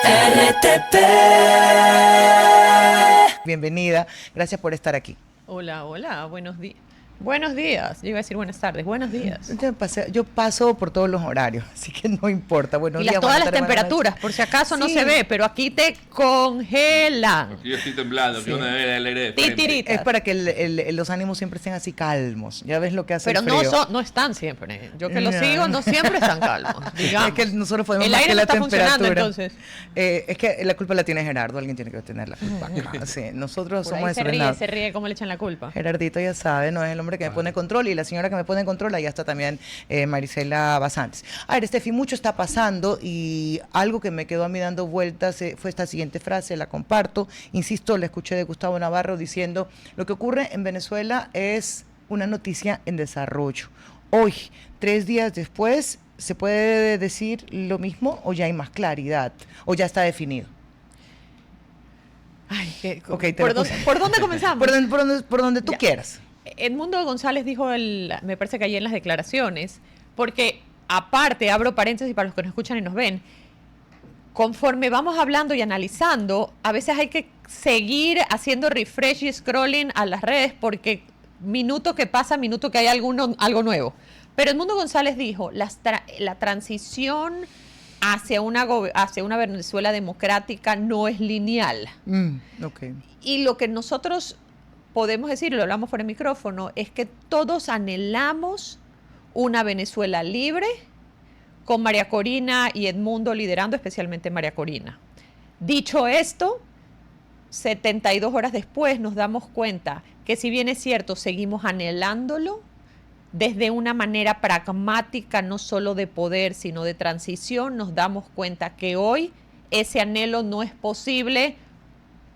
RTP. Bienvenida, gracias por estar aquí. Hola, hola, buenos días. Buenos días. Yo iba a decir buenas tardes. Buenos días. Yo paso por todos los horarios, así que no importa. Buenos Y días, todas buenas las tardes, temperaturas, por si acaso no Sí. se ve, pero aquí te congelan. Yo estoy temblando, Sí. yo no debería leer de frente. Titiritas. Es para que los ánimos siempre estén así calmos. Ya ves lo que hace Pero el frío. no están siempre. Yo que lo No. sigo, no siempre están calmos. Digamos. Es que nosotros podemos El más aire que no la está funcionando, temperatura. entonces. Es que la culpa la tiene Gerardo, alguien tiene que tener la culpa acá. Sí, nosotros Por somos ahí desordenados. se ríe cómo le echan la culpa. Gerardito ya sabe, no es el hombre que me pone control, y la señora que me pone control, ahí está también Marisela Basantes. A ver, Estefi, mucho está pasando y algo que me quedó a mí dando vueltas fue esta siguiente frase, la comparto. Insisto, la escuché de Gustavo Navarro diciendo: lo que ocurre en Venezuela es una noticia en desarrollo. Hoy, 3 días después, ¿se puede decir lo mismo o ya hay más claridad o ya está definido? Ay, Ok, te ¿por, lo dónde, puse. ¿por dónde comenzamos? Por donde tú Ya. quieras. Edmundo González dijo, me parece que ayer en las declaraciones, porque aparte, abro paréntesis para los que nos escuchan y nos ven, conforme vamos hablando y analizando, a veces hay que seguir haciendo refresh y scrolling a las redes porque minuto que pasa, minuto que hay algo nuevo. Pero Edmundo González dijo, la transición hacia una Venezuela democrática no es lineal. Ok. Y lo que nosotros podemos decir, y lo hablamos fuera de micrófono, es que todos anhelamos una Venezuela libre, con María Corina y Edmundo liderando, especialmente María Corina. Dicho esto, 72 horas después nos damos cuenta que, si bien es cierto, seguimos anhelándolo desde una manera pragmática, no solo de poder, sino de transición. Nos damos cuenta que hoy ese anhelo no es posible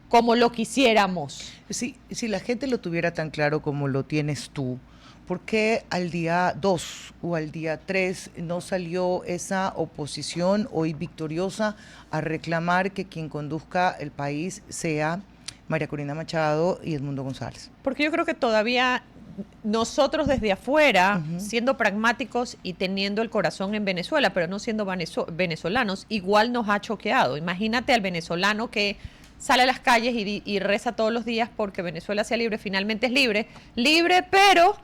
como lo quisiéramos. Si la gente lo tuviera tan claro como lo tienes tú, ¿por qué al día 2 o al día 3 no salió esa oposición hoy victoriosa a reclamar que quien conduzca el país sea María Corina Machado y Edmundo González? Porque yo creo que todavía nosotros desde afuera, siendo pragmáticos y teniendo el corazón en Venezuela, pero no siendo venezolanos, igual nos ha choqueado. Imagínate al venezolano que sale a las calles y reza todos los días porque Venezuela sea libre. Finalmente es libre, pero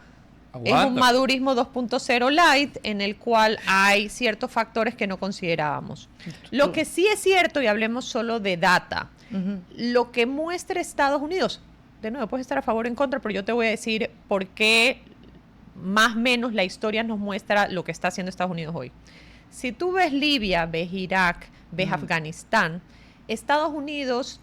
es un madurismo 2.0 light en el cual hay ciertos factores que no considerábamos. Lo que sí es cierto, y hablemos solo de data, lo que muestra Estados Unidos, de nuevo, puedes estar a favor o en contra, pero yo te voy a decir por qué más o menos la historia nos muestra lo que está haciendo Estados Unidos hoy. Si tú ves Libia, ves Irak, ves Afganistán, Estados Unidos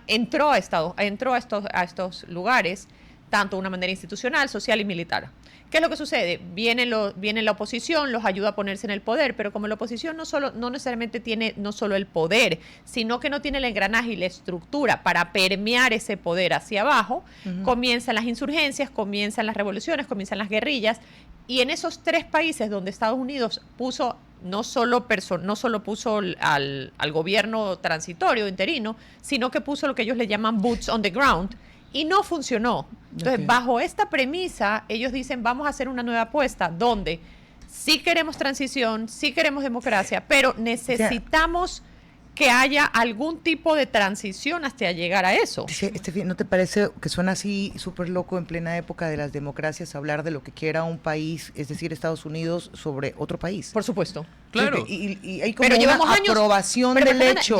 entró a estos lugares tanto de una manera institucional, social y militar. ¿Qué es lo que sucede? Viene la oposición, los ayuda a ponerse en el poder, pero como la oposición no necesariamente tiene no solo el poder, sino que no tiene el engranaje y la estructura para permear ese poder hacia abajo, comienzan las insurgencias, comienzan las revoluciones, comienzan las guerrillas, y en esos 3 países donde Estados Unidos puso no solo puso al gobierno transitorio, interino, sino que puso lo que ellos le llaman boots on the ground, y no funcionó. Entonces, bajo esta premisa, ellos dicen, vamos a hacer una nueva apuesta, donde sí queremos transición, sí queremos democracia, pero necesitamos que haya algún tipo de transición hasta llegar a eso. ¿No te parece que suena así súper loco en plena época de las democracias hablar de lo que quiera un país, es decir, Estados Unidos, sobre otro país? Por supuesto. Claro. Y hay como Pero llevamos una años, aprobación pero del Fernanda, hecho.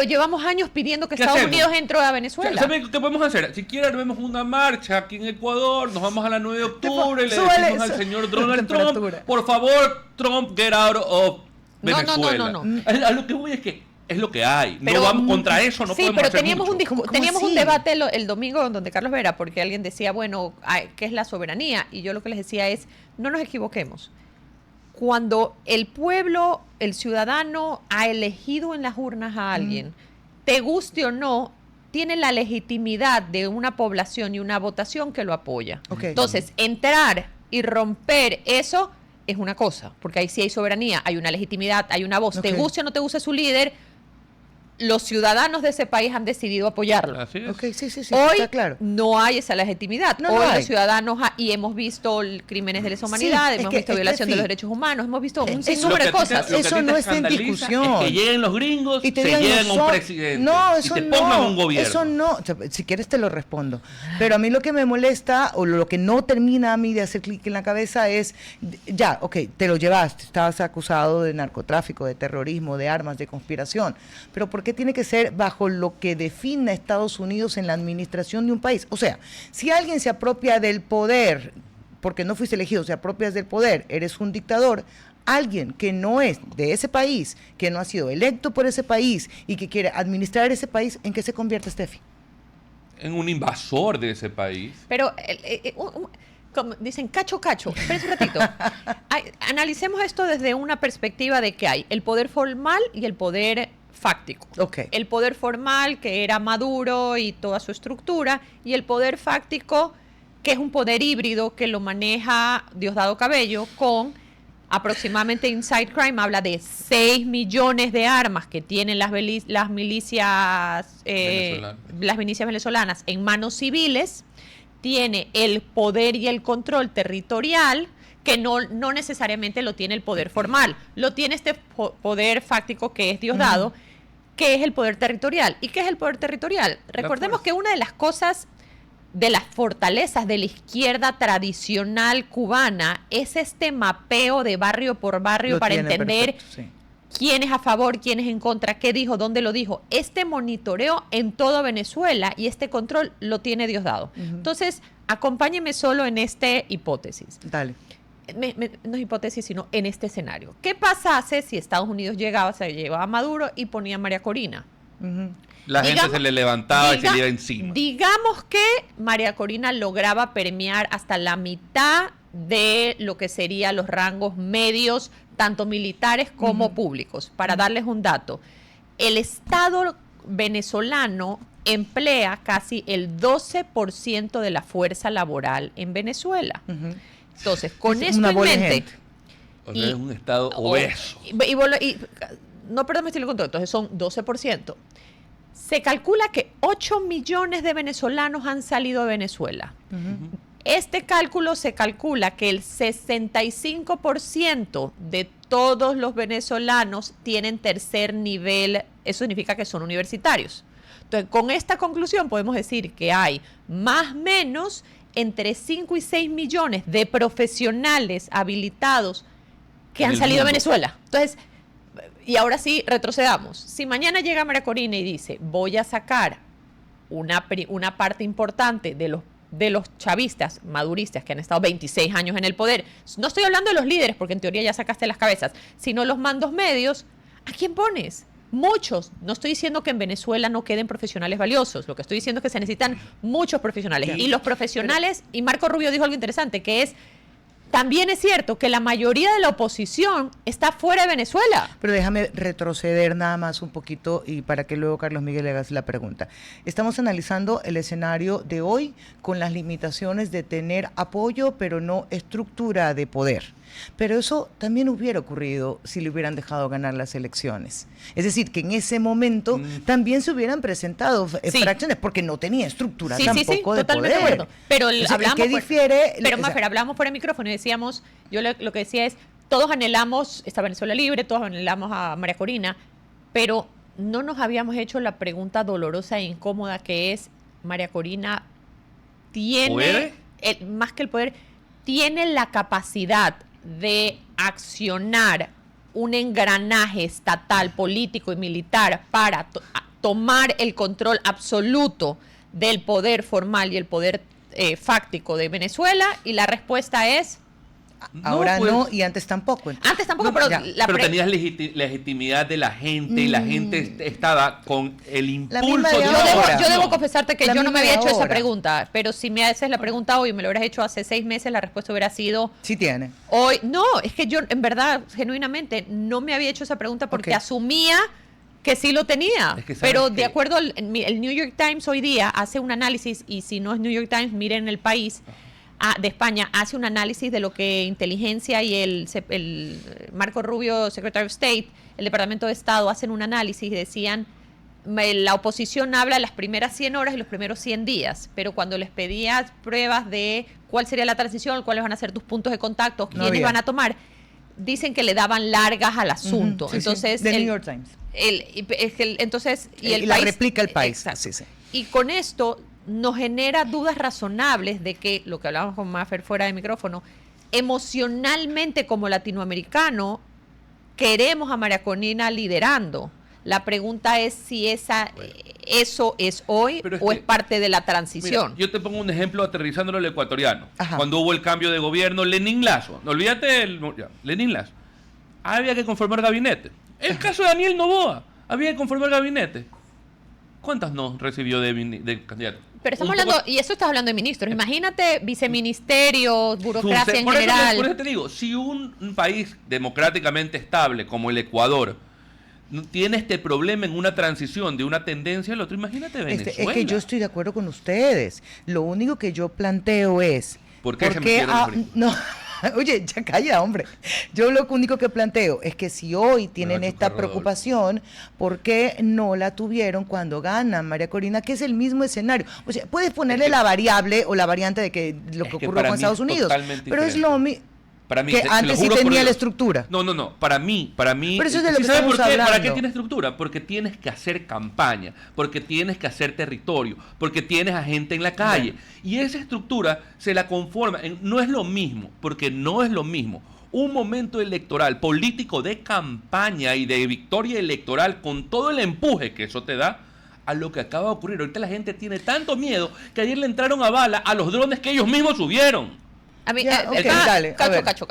llevamos años pidiendo que ¿Qué Estados hacemos? Unidos entre a Venezuela. ¿Saben qué podemos hacer? Si quieren, vemos una marcha aquí en Ecuador, nos vamos a la 9 de octubre, le Súbele decimos al señor Donald temperatura. Trump, por favor, Trump, get out of No, Venezuela. no. A lo que voy es que es lo que hay. Pero, no vamos contra eso, no sí, podemos pero hacer teníamos mucho. ¿Cómo teníamos un así? debate el domingo donde Carlos Vera, porque alguien decía, bueno, ¿qué es la soberanía? Y yo lo que les decía es, no nos equivoquemos. Cuando el pueblo, el ciudadano, ha elegido en las urnas a alguien, te guste o no, tiene la legitimidad de una población y una votación que lo apoya. Okay. Entonces, entrar y romper eso es una cosa, porque ahí sí hay soberanía, hay una legitimidad, hay una voz. Okay. Te guste o no te guste su líder, los ciudadanos de ese país han decidido apoyarlo. Así es. Ok, sí, Hoy está claro. no hay esa legitimidad. No, Hoy no hay. los ciudadanos, y hemos visto crímenes de lesa humanidad, es hemos que, visto violación de Steffi, los derechos humanos, hemos visto un eso- sinnúmero de cosas. Lo que a Eso ti te no está en escandaliza discusión. Es que lleguen los gringos, Y te se digan, lleguen a un son- presidente no, y eso te no, pongan un gobierno. Eso no, o sea, si quieres te lo respondo. Pero a mí lo que me molesta o lo que no termina a mí de hacer clic en la cabeza es, ya, ok, te lo llevaste, estabas acusado de narcotráfico, de terrorismo, de armas, de conspiración, pero ¿por qué tiene que ser bajo lo que define a Estados Unidos en la administración de un país? O sea, si alguien se apropia del poder, porque no fuiste elegido, se apropias del poder, eres un dictador, alguien que no es de ese país, que no ha sido electo por ese país y que quiere administrar ese país, ¿en qué se convierte, Steffi? En un invasor de ese país. Pero, como dicen, cacho. Espérense un ratito. Analicemos esto desde una perspectiva de que hay el poder formal y el poder fáctico. Ok. El poder formal, que era Maduro y toda su estructura, y el poder fáctico, que es un poder híbrido que lo maneja Diosdado Cabello con aproximadamente Inside Crime, habla de 6 millones de armas que tienen las milicias venezolanas en manos civiles, tiene el poder y el control territorial que no necesariamente lo tiene el poder formal, lo tiene este poder fáctico que es Diosdado, que es el poder territorial. ¿Y qué es el poder territorial? Recordemos que una de las cosas, de las fortalezas de la izquierda tradicional cubana, es este mapeo de barrio por barrio Lo para tiene entender perfecto, sí. quién es a favor, quién es en contra, qué dijo, dónde lo dijo. Este monitoreo en toda Venezuela y este control lo tiene Diosdado. Entonces, acompáñeme solo en esta hipótesis. Dale. No es hipótesis, sino en este escenario. ¿Qué pasase si Estados Unidos llegaba, se llevaba a Maduro y ponía a María Corina? Ujú. La gente Digamos- se le levantaba y se le iba encima. Digamos que María Corina lograba premiar hasta la mitad de lo que serían los rangos medios, tanto militares como públicos. Para darles un dato, el Estado venezolano emplea casi el 12% de la fuerza laboral en Venezuela. Ujú. Entonces, con Es esto una en bola de mente... gente. O sea, es un estado obeso. No perdamos estilo control, entonces son 12%. Se calcula que 8 millones de venezolanos han salido de Venezuela. Este cálculo se calcula que el 65% de todos los venezolanos tienen tercer nivel, eso significa que son universitarios. Entonces, con esta conclusión podemos decir que hay más o menos entre 5 y 6 millones de profesionales habilitados que En han el salido de mundo. Venezuela. Entonces, y ahora sí, retrocedamos. Si mañana llega María Corina y dice, voy a sacar una parte importante de los chavistas, maduristas, que han estado 26 años en el poder, no estoy hablando de los líderes, porque en teoría ya sacaste las cabezas, sino los mandos medios, ¿a quién pones? Muchos. No estoy diciendo que en Venezuela no queden profesionales valiosos. Lo que estoy diciendo es que se necesitan muchos profesionales. Y los profesionales, y Marco Rubio dijo algo interesante, que es, también es cierto que la mayoría de la oposición está fuera de Venezuela. Pero déjame retroceder nada más un poquito y para que luego Carlos Miguel le hagas la pregunta. Estamos analizando el escenario de hoy con las limitaciones de tener apoyo, pero no estructura de poder. Pero eso también hubiera ocurrido si le hubieran dejado ganar las elecciones. Es decir, que en ese momento también se hubieran presentado Sí. fracciones porque no tenía estructura Sí, tampoco de totalmente poder. de acuerdo. Pero O sea, hablamos ¿qué por- difiere? Pero O sea, Mafer, hablamos por el micrófono y decíamos, yo lo que decía es, todos anhelamos esta Venezuela libre, todos anhelamos a María Corina, pero no nos habíamos hecho la pregunta dolorosa e incómoda que es, María Corina tiene, ¿Puede? más que el poder, tiene la capacidad de accionar un engranaje estatal, político y militar para tomar el control absoluto del poder formal y el poder fáctico de Venezuela, y la respuesta es ahora pues. no y antes tampoco. antes tampoco, No, pero ya. Pero tenías legitimidad de la gente y la gente estaba con el La impulso misma de de yo una ahora. debo, oración. yo debo confesarte que La yo no me misma había de hecho esa ahora. pregunta, pero si me haces la pregunta hoy y me lo hubieras hecho hace 6 meses, la respuesta hubiera sido Sí tiene. hoy. No, es que yo en verdad, genuinamente, no me había hecho esa pregunta porque Ok. asumía que sí lo tenía. Es que ¿sabes pero qué? de acuerdo el New York Times hoy día hace un análisis, y si no es New York Times, miren El País de España, hace un análisis de lo que inteligencia y el Marco Rubio, Secretary of State, el Departamento de Estado, hacen un análisis y decían la oposición habla de las primeras 100 horas y los primeros 100 días, pero cuando les pedías pruebas de cuál sería la transición, cuáles van a ser tus puntos de contacto, quiénes había. van a tomar, dicen que le daban largas al asunto. Sí, entonces, sí. The New York Times. Entonces, Y el la país, replica el país. Exacto. Sí, sí. Y con esto nos genera dudas razonables de que, lo que hablábamos con Mafer fuera de micrófono, emocionalmente como latinoamericano, queremos a María Corina liderando. La pregunta es si eso es hoy Pero es o que- es parte de la transición. Mira, yo te pongo un ejemplo aterrizándolo al ecuatoriano. Ajá. Cuando hubo el cambio de gobierno, Lenín Lasso, no olvídate, Lenín Lasso, había que conformar gabinete. El caso de Daniel Noboa, había que conformar gabinete. ¿Cuántas no recibió de candidato? Pero estamos Un hablando, poco- y eso estás hablando de ministros. Imagínate viceministerios, burocracia en por eso general. por eso te digo, si un país democráticamente estable como el Ecuador tiene este problema en una transición de una tendencia al otro, imagínate Venezuela. Es que yo estoy de acuerdo con ustedes. Lo único que yo planteo es... ¿Por qué se metieron en frío? no, oye, ya calla, hombre. Yo lo único que planteo es que si hoy tienen Me va a esta chocar Rodolfo. preocupación, ¿por qué no la tuvieron cuando gana María Corina? Que es el mismo escenario. O sea, puedes ponerle Es que- la variable o la variante de que lo Es que que ocurrió para con mí Estados es Unidos. totalmente Pero es diferente. lo mismo. Para mí, Que te lo antes sí juro por tenía la Dios. estructura. No, para mí, Pero eso es de lo ¿sí que sabe estamos por qué? ¿Para qué hablando? tiene estructura? Porque tienes que hacer campaña, porque tienes que hacer territorio, porque tienes a gente en la calle. Y esa estructura se la conforma, no es lo mismo, porque no es lo mismo. Un momento electoral, político de campaña y de victoria electoral con todo el empuje que eso te da, a lo que acaba de ocurrir. Ahorita la gente tiene tanto miedo que ayer le entraron a bala a los drones que ellos mismos subieron. A mí, Ya, ok, acá- dale, a ver. cacho.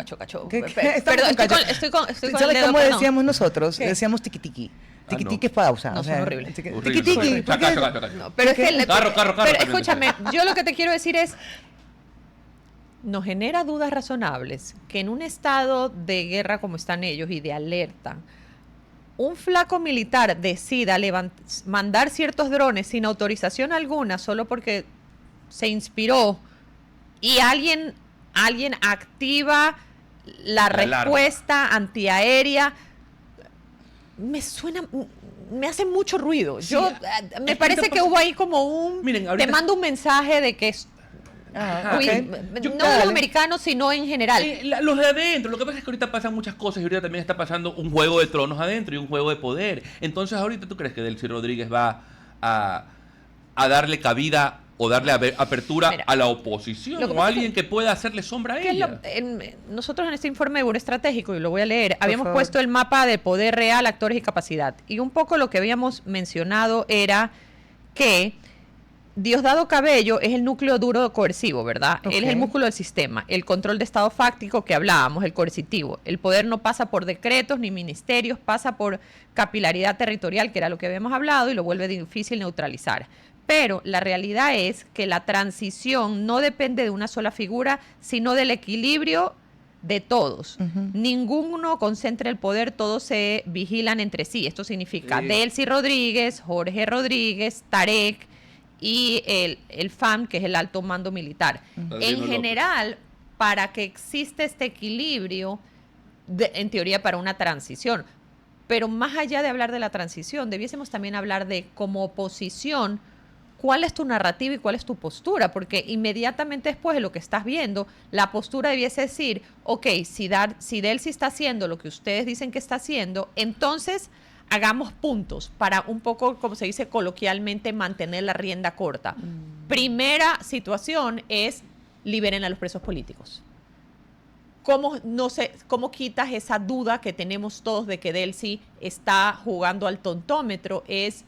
¿Qué? Perdón, Estamos estoy con con, estoy con el ¿Sabes dedo, cómo perdón. decíamos nosotros? ¿Qué? Decíamos tiqui-tiqui. Ah, Tiqui-tiqui no. es pausa. No, son horribles. Tiqui-tiqui. Horrible. ¿por qué? Chaca. Pero es que Carro, pero también. escúchame, yo lo que te quiero decir es, nos genera dudas razonables que en un estado de guerra como están ellos y de alerta, un flaco militar decida mandar ciertos drones sin autorización alguna solo porque se inspiró y alguien activa la alarma. respuesta antiaérea, me hace mucho ruido. Sí, Yo es me que parece te que pasa- hubo ahí como un Miren, ahorita- te mando un mensaje de que es Ah, uy, ok. no de Dale. los americanos, sino en general. Los de adentro, lo que pasa es que ahorita pasan muchas cosas y ahorita también está pasando un juego de tronos adentro y un juego de poder. Entonces ahorita tú crees que Delcy Rodríguez va a darle cabida o darle apertura Mira, a la oposición lo que o pasa a es que- alguien que pueda hacerle sombra a ¿Qué es ella. nosotros en este informe de Buró Estratégico, y lo voy a leer, habíamos favor. puesto el mapa de poder real, actores y capacidad. Y un poco lo que habíamos mencionado era que Diosdado Cabello es el núcleo duro coercivo, ¿verdad? Ok. Él es el músculo del sistema, el control de estado fáctico que hablábamos, el coercitivo. El poder no pasa por decretos ni ministerios, pasa por capilaridad territorial, que era lo que habíamos hablado, y lo vuelve difícil neutralizar. Pero la realidad es que la transición no depende de una sola figura, sino del equilibrio de todos. Ninguno concentra el poder, todos se vigilan entre sí. Esto significa Sí. Delcy Rodríguez, Jorge Rodríguez, Tarek y el FAM, que es el alto mando militar. Adriano En López. general, para que exista este equilibrio, en teoría para una transición, pero más allá de hablar de la transición, debiésemos también hablar de, como oposición, cuál es tu narrativa y cuál es tu postura, porque inmediatamente después de lo que estás viendo, la postura debiese decir, ok, si Delcy está haciendo lo que ustedes dicen que está haciendo, entonces hagamos puntos para un poco, como se dice coloquialmente, mantener la rienda corta. Primera situación es liberen a los presos políticos. ¿Cómo quitas esa duda que tenemos todos de que Delcy está jugando al tontómetro? Es,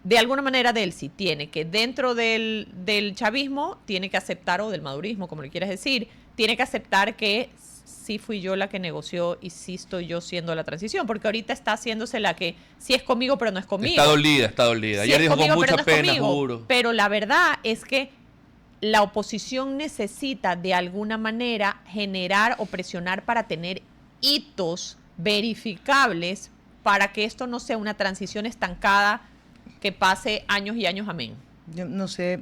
de alguna manera, Delcy tiene que, dentro del chavismo, tiene que aceptar, o del madurismo, como le quieras decir, tiene que aceptar que sí fui yo la que negoció y sí estoy yo siendo la transición, porque ahorita está haciéndose la que sí es conmigo, pero no es conmigo. Está dolida. Sí Ayer es dijo con conmigo, pero mucha no es pena, conmigo. juro. Pero la verdad es que la oposición necesita de alguna manera generar o presionar para tener hitos verificables para que esto no sea una transición estancada que pase años y años, amén. Yo no sé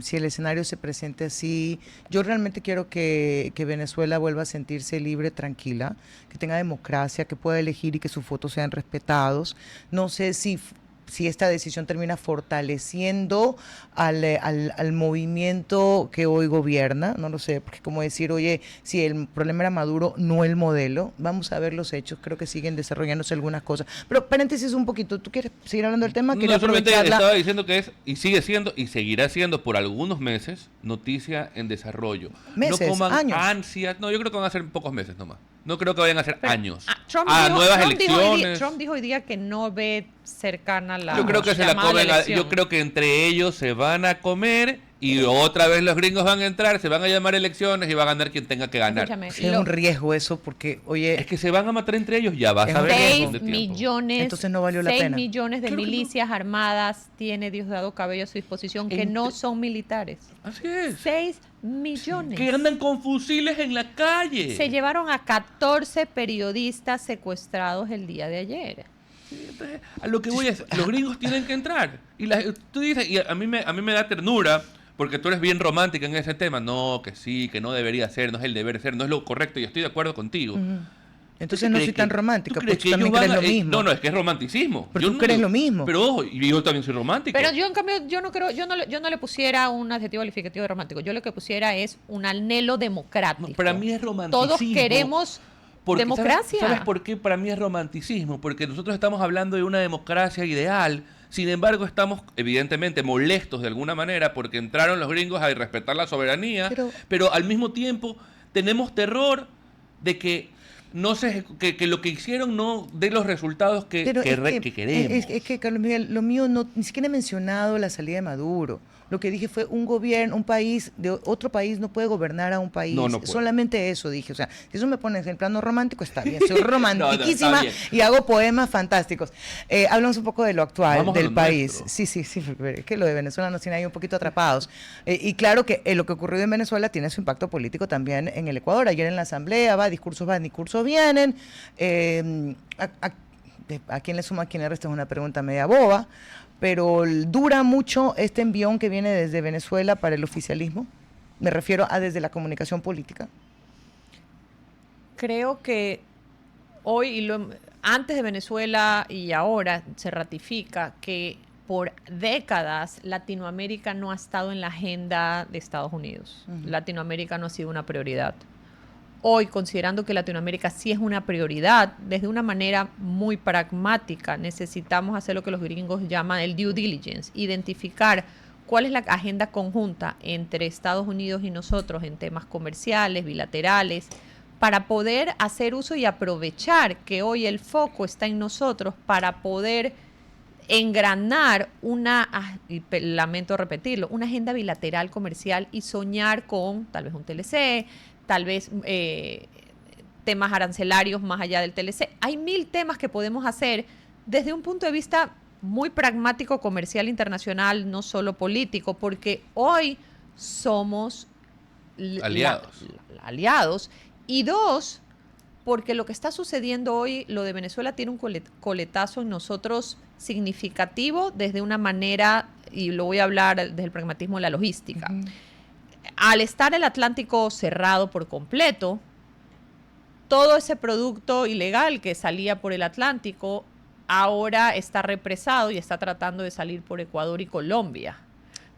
si el escenario se presente así. Yo realmente quiero que Venezuela vuelva a sentirse libre, tranquila, que tenga democracia, que pueda elegir y que sus votos sean respetados. No sé si si esta decisión termina fortaleciendo al movimiento que hoy gobierna, no lo sé, porque como decir, oye, si el problema era Maduro, no el modelo, vamos a ver los hechos, creo que siguen desarrollándose algunas cosas. Pero paréntesis un poquito, ¿tú quieres seguir hablando del tema? Quería No, solamente aprovecharla. estaba diciendo que es, y sigue siendo, y seguirá siendo por algunos meses, noticia en desarrollo. Meses, no coman años. ansias. No, yo creo que van a ser pocos meses nomás. No creo que vayan a ser Pero, años. Trump Nuevas Trump dijo hoy día- elecciones. Trump dijo hoy día que no ve cercana la Yo creo que se la llamada a comen. elección. Yo creo que entre ellos se van a comer y otra vez los gringos van a entrar, se van a llamar elecciones y va a ganar quien tenga que ganar. Escúchame, Sí, es un riesgo eso, porque, oye, Es que se van a matar entre ellos, ya vas Es a un ver. riesgo. en 6 cuestión de tiempo. millones, Entonces no valió la 6 pena. millones de Claro que no. milicias armadas tiene Diosdado Cabello a su disposición que no son militares. Así es. 6 millones. Que andan con fusiles en la calle. Se llevaron a 14 periodistas secuestrados el día de ayer. Entonces, a lo que voy es, los gringos tienen que entrar. Y tú dices, y a mí me da ternura, porque tú eres bien romántica en ese tema. No, que sí, que no debería ser, no es el deber ser, no es lo correcto, y estoy de acuerdo contigo. ujú. Entonces ¿Tú no crees soy tan que- romántica, tú porque crees tú que también ellos crees van lo a- mismo. No, es que es romanticismo. Pero tú crees lo mismo. Pero ojo, y yo también soy romántico. Pero yo en cambio yo no le pusiera un adjetivo calificativo de romántico. Yo lo que pusiera es un anhelo democrático. No, para mí es romanticismo. Todos queremos Porque, democracia. ¿sabes por qué para mí es romanticismo? Porque nosotros estamos hablando de una democracia ideal. Sin embargo, estamos evidentemente molestos de alguna manera porque entraron los gringos a irrespetar la soberanía, pero al mismo tiempo tenemos terror de que no se, que lo que hicieron no dé los resultados que Pero que queremos. Es que, Carlos Miguel, lo mío no, ni siquiera he mencionado la salida de Maduro. Lo que dije fue un gobierno, un país, de otro país no puede gobernar a un país. No, no puede. Solamente eso dije. O sea, si eso me pones en plano romántico, está bien. Soy romantiquísima bien. y hago poemas fantásticos. Hablamos un poco de lo actual Vamos a del lo país. nuestro. Sí, es que lo de Venezuela nos tiene ahí un poquito atrapados. Y claro que lo que ocurrió en Venezuela tiene su impacto político también en el Ecuador. Ayer en la asamblea discursos vienen. ¿A quién le suma, a quién le resta? Es una pregunta media boba, pero dura mucho este envión que viene desde Venezuela para el oficialismo. Me refiero a desde la comunicación política. Creo que hoy, antes de Venezuela y ahora, se ratifica que por décadas Latinoamérica no ha estado en la agenda de Estados Unidos. Ujú. Latinoamérica no ha sido una prioridad. Hoy, considerando que Latinoamérica sí es una prioridad, desde una manera muy pragmática, necesitamos hacer lo que los gringos llaman el due diligence, identificar cuál es la agenda conjunta entre Estados Unidos y nosotros en temas comerciales, bilaterales, para poder hacer uso y aprovechar que hoy el foco está en nosotros para poder engranar y lamento repetirlo, una agenda bilateral comercial y soñar con tal vez un TLC, tal vez temas arancelarios más allá del TLC. Hay 1000 temas que podemos hacer desde un punto de vista muy pragmático, comercial, internacional, no solo político, porque hoy somos aliados. Y dos, porque lo que está sucediendo hoy, lo de Venezuela tiene un coletazo en nosotros significativo desde una manera, y lo voy a hablar desde el pragmatismo de la logística. Ujú. Al estar el Atlántico cerrado por completo, todo ese producto ilegal que salía por el Atlántico ahora está represado y está tratando de salir por Ecuador y Colombia.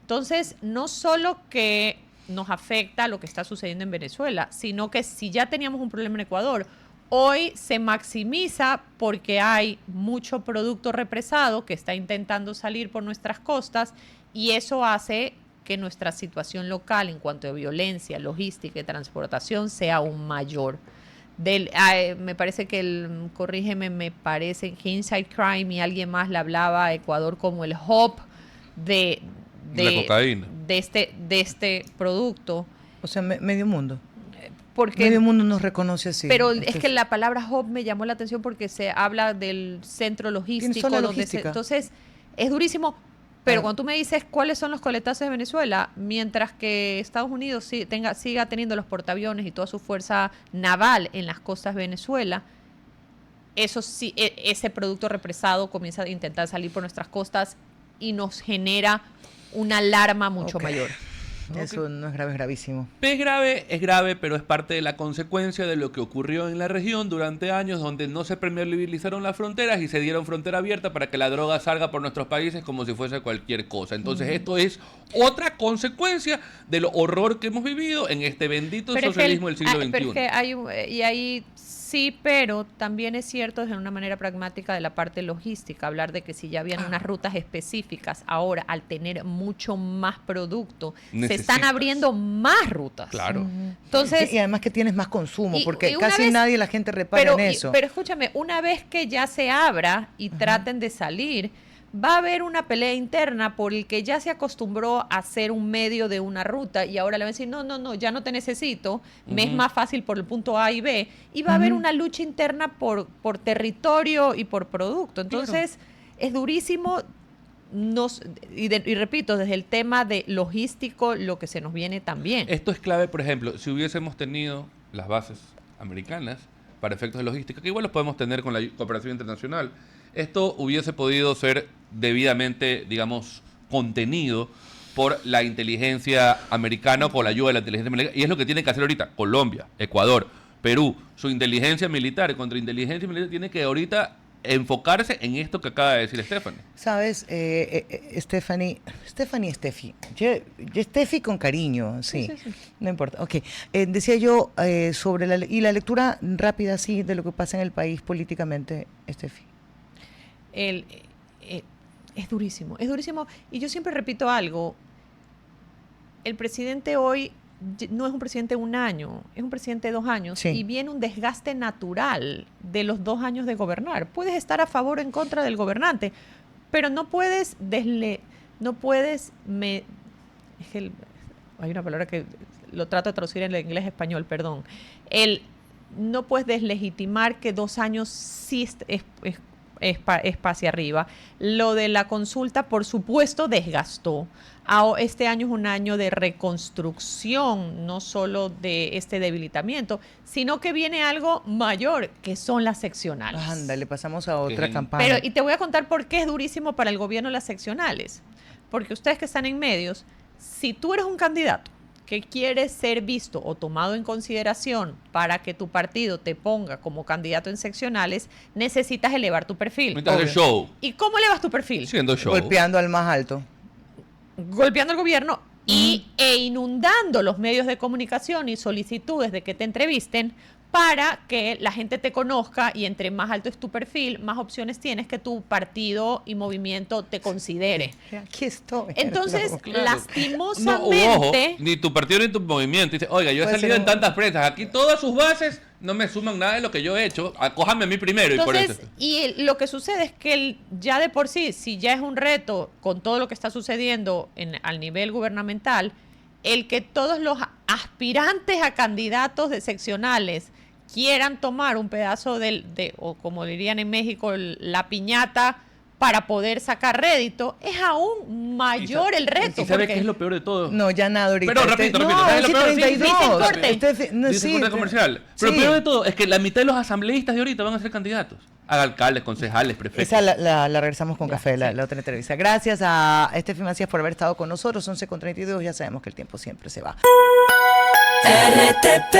Entonces, no solo que nos afecta lo que está sucediendo en Venezuela, sino que si ya teníamos un problema en Ecuador, hoy se maximiza porque hay mucho producto represado que está intentando salir por nuestras costas y eso hace que nuestra situación local en cuanto a violencia, logística y transportación sea aún mayor. Me parece que corrígeme, me parece que Inside Crime y alguien más le hablaba a Ecuador como el hub de la cocaína. de este producto. O sea, medio mundo. Porque, Medio mundo nos reconoce así. pero Entonces, es que la palabra hub me llamó la atención porque se habla del centro logístico. toda la Donde logística. entonces, es durísimo. Pero Ah. cuando tú me dices cuáles son los coletazos de Venezuela, mientras que Estados Unidos siga teniendo los portaaviones y toda su fuerza naval en las costas de Venezuela, eso sí, ese producto represado comienza a intentar salir por nuestras costas y nos genera una alarma mucho Ok. mayor. Eso no es grave, es gravísimo. Es grave, pero es parte de la consecuencia de lo que ocurrió en la región durante años, donde no se permeabilizaron las fronteras y se dieron frontera abierta para que la droga salga por nuestros países como si fuese cualquier cosa. Entonces, esto es otra consecuencia del horror que hemos vivido en este bendito socialismo del siglo XXI. Pero es que ahí sí, pero también es cierto desde una manera pragmática de la parte logística, hablar de que si ya habían unas rutas específicas, ahora al tener mucho más producto, se están abriendo más rutas. Claro. Entonces, y además que tienes más consumo, porque una casi vez, nadie la gente repara en eso. Pero escúchame, una vez que ya se abra y traten de salir, va a haber una pelea interna por el que ya se acostumbró a ser un medio de una ruta y ahora le van a decir, no, ya no te necesito, me es más fácil por el punto A y B, y va a haber una lucha interna por territorio y por producto. Entonces, es durísimo, y repito, desde el tema de logístico, lo que se nos viene también. Esto es clave, por ejemplo, si hubiésemos tenido las bases americanas para efectos de logística, que igual los podemos tener con la cooperación internacional, esto hubiese podido ser debidamente, digamos, contenido por la inteligencia americana o con la ayuda de la inteligencia americana. Y es lo que tiene que hacer ahorita Colombia, Ecuador, Perú. Su inteligencia militar, contrainteligencia militar, tiene que ahorita enfocarse en esto que acaba de decir Stephanie. ¿Sabes, Steffi, Steffi con cariño, sí. No importa. Ok. Decía yo sobre la lectura rápida, sí, de lo que pasa en el país políticamente, Steffi. Es durísimo. Y yo siempre repito algo. El presidente hoy no es un presidente de un año, es un presidente de 2 años. Sí. Y viene un desgaste natural de los 2 años de gobernar. Puedes estar a favor o en contra del gobernante, pero no puedes hay una palabra que lo trato de traducir en el inglés-español, perdón. No puedes deslegitimar que 2 años sí es para hacia arriba. Lo de la consulta, por supuesto, desgastó. Este año es un año de reconstrucción, no solo de este debilitamiento, sino que viene algo mayor, que son las seccionales. Ándale, pasamos a otra campaña. Y te voy a contar por qué es durísimo para el gobierno las seccionales. Porque ustedes que están en medios, si tú eres un candidato que quieres ser visto o tomado en consideración para que tu partido te ponga como candidato en seccionales, necesitas elevar tu perfil. Necesitas hacer show. ¿Y cómo elevas tu perfil? Siendo show. Golpeando al más alto. Golpeando al gobierno e inundando los medios de comunicación y solicitudes de que te entrevisten para que la gente te conozca, y entre más alto es tu perfil, más opciones tienes que tu partido y movimiento te considere. Aquí estoy. Entonces, Claro. lastimosamente... Ojo, ni tu partido ni tu movimiento. Dice, oiga, yo he salido en tantas presas. Aquí todas sus bases no me suman nada de lo que yo he hecho. Acójame a mí primero. Entonces, y por eso. lo que sucede es que ya de por sí, si ya es un reto con todo lo que está sucediendo al nivel gubernamental, el que todos los aspirantes a candidatos de seccionales quieran tomar un pedazo o como dirían en México, la piñata para poder sacar rédito, es aún mayor el reto. ¿Y sabes qué es lo peor de todo? No, ya nada ahorita. Pero repito. No, ¿sabes lo peor? 32. Dice corte comercial. Pero lo peor de todo es que la mitad de los asambleístas de ahorita van a ser candidatos. A alcaldes, concejales, prefectos. Esa la regresamos con café, la otra entrevista. Gracias a Steffi Macías por haber estado con nosotros. 11:32, ya sabemos que el tiempo siempre se va. RTP